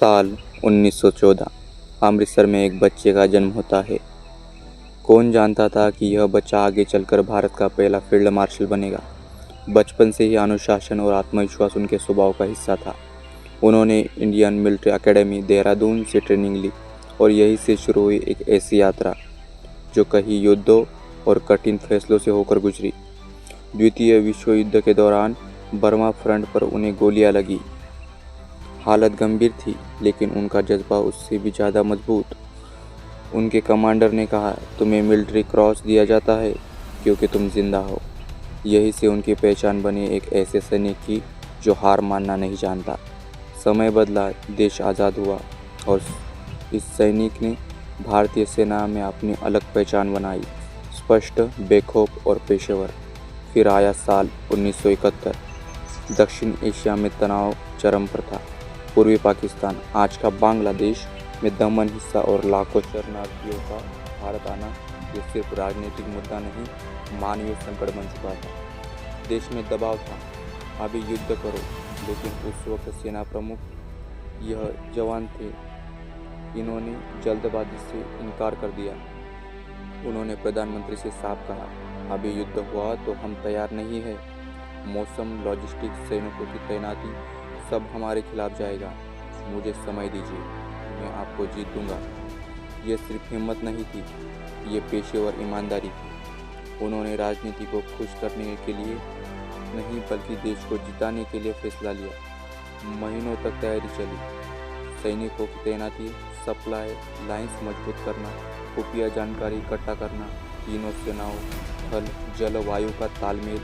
साल 1914 अमृतसर में एक बच्चे का जन्म होता है। कौन जानता था कि यह बच्चा आगे चलकर भारत का पहला फील्ड मार्शल बनेगा। बचपन से ही अनुशासन और आत्मविश्वास उनके स्वभाव का हिस्सा था। उन्होंने इंडियन मिलिट्री एकेडमी देहरादून से ट्रेनिंग ली और यहीं से शुरू हुई एक ऐसी यात्रा जो कई युद्धों और कठिन फैसलों से होकर गुजरी। द्वितीय विश्व युद्ध के दौरान बर्मा फ्रंट पर उन्हें गोलियां लगी। हालत गंभीर थी, लेकिन उनका जज्बा उससे भी ज़्यादा मजबूत। उनके कमांडर ने कहा, तुम्हें मिलिट्री क्रॉस दिया जाता है क्योंकि तुम जिंदा हो। यही से उनकी पहचान बनी एक ऐसे सैनिक की जो हार मानना नहीं जानता। समय बदला, देश आज़ाद हुआ और इस सैनिक ने भारतीय सेना में अपनी अलग पहचान बनाई, स्पष्ट, बेखौफ और पेशेवर। फिर आया साल 1971। दक्षिण एशिया में तनाव चरम पर था। पूर्वी पाकिस्तान, आज का बांग्लादेश में दमन हिस्सा और लाखों शरणार्थियों का भारत आना ये सिर्फ राजनीतिक मुद्दा नहीं, मानवीय संकट बन चुका था। देश में दबाव था, अभी युद्ध करो, लेकिन उस वक्त सेना प्रमुख यह जवान थे, इन्होंने जल्दबाजी से इनकार कर दिया। उन्होंने प्रधानमंत्री से साफ कहा, अभी युद्ध हुआ तो हम तैयार नहीं है। मौसम, लॉजिस्टिक्स, सैनिकों की तैनाती सब हमारे खिलाफ जाएगा। मुझे समय दीजिए, मैं आपको जीत दूंगा। ये सिर्फ हिम्मत नहीं थी, ये पेशेवर ईमानदारी थी। उन्होंने राजनीति को खुश करने के लिए नहीं, बल्कि देश को जिताने के लिए फैसला लिया। महीनों तक तैयारी चली, सैनिकों की तैनाती, सप्लाई लाइंस मजबूत करना, खुफिया जानकारी इकट्ठा करना, तीनों सेनाओं थल, जल, वायु का तालमेल।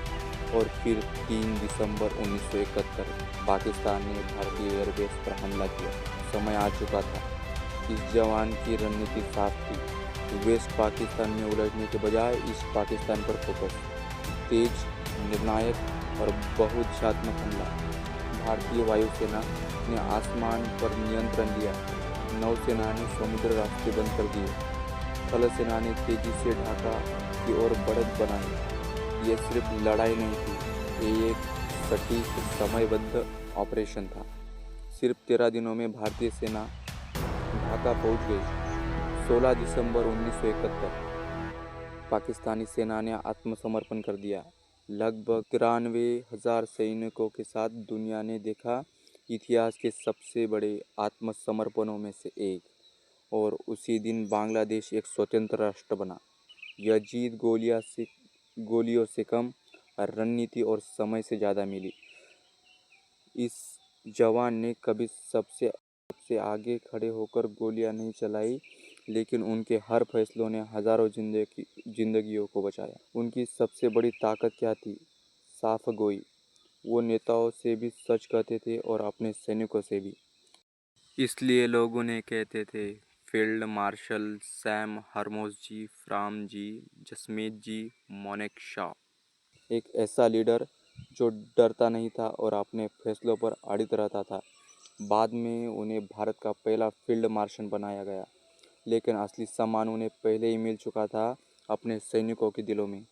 और फिर 3 दिसंबर 1971 पाकिस्तान ने भारतीय एयरबेस पर हमला किया। समय आ चुका था। इस जवान की रणनीति साफ थी, वेस्ट पाकिस्तान में उलझने के बजाय ईस्ट पाकिस्तान पर फोकस। तेज, निर्णायक और बहुदिशात्मक हमला। भारतीय वायुसेना ने आसमान पर नियंत्रण लिया, नौसेना ने समुद्र रास्ते बंद कर दिए, थल सेना ने तेजी से ढाका की ओर बढ़त बनाई। ये सिर्फ लड़ाई नहीं थी, ये एक सटीक समयबद्ध ऑपरेशन था। सिर्फ 13 दिनों में भारतीय सेना ढाका पहुंच गई। 16 दिसंबर 1971 पाकिस्तानी सेना ने आत्मसमर्पण कर दिया। लगभग 93,000 सैनिकों के साथ दुनिया ने देखा इतिहास के सबसे बड़े आत्मसमर्पणों में से एक। और उसी दिन बांग्लादेश एक स्वतंत्र राष्ट्र बना। यह जीत गोलियों से कम, रणनीति और समय से ज़्यादा मिली। इस जवान ने कभी सबसे आगे खड़े होकर गोलियां नहीं चलाई, लेकिन उनके हर फैसलों ने हजारों जिंदगियों को बचाया। उनकी सबसे बड़ी ताकत क्या थी? साफ गोई। वो नेताओं से भी सच कहते थे और अपने सैनिकों से भी। इसलिए लोग उन्हें कहते थे फील्ड मार्शल सैम हरमोस-जी, फ्राम-जी, जसमेत-जी, मानेकशॉ। एक ऐसा लीडर जो डरता नहीं था और अपने फैसलों पर अडिग रहता था। बाद में उन्हें भारत का पहला फील्ड मार्शल बनाया गया, लेकिन असली सम्मान उन्हें पहले ही मिल चुका था, अपने सैनिकों के दिलों में।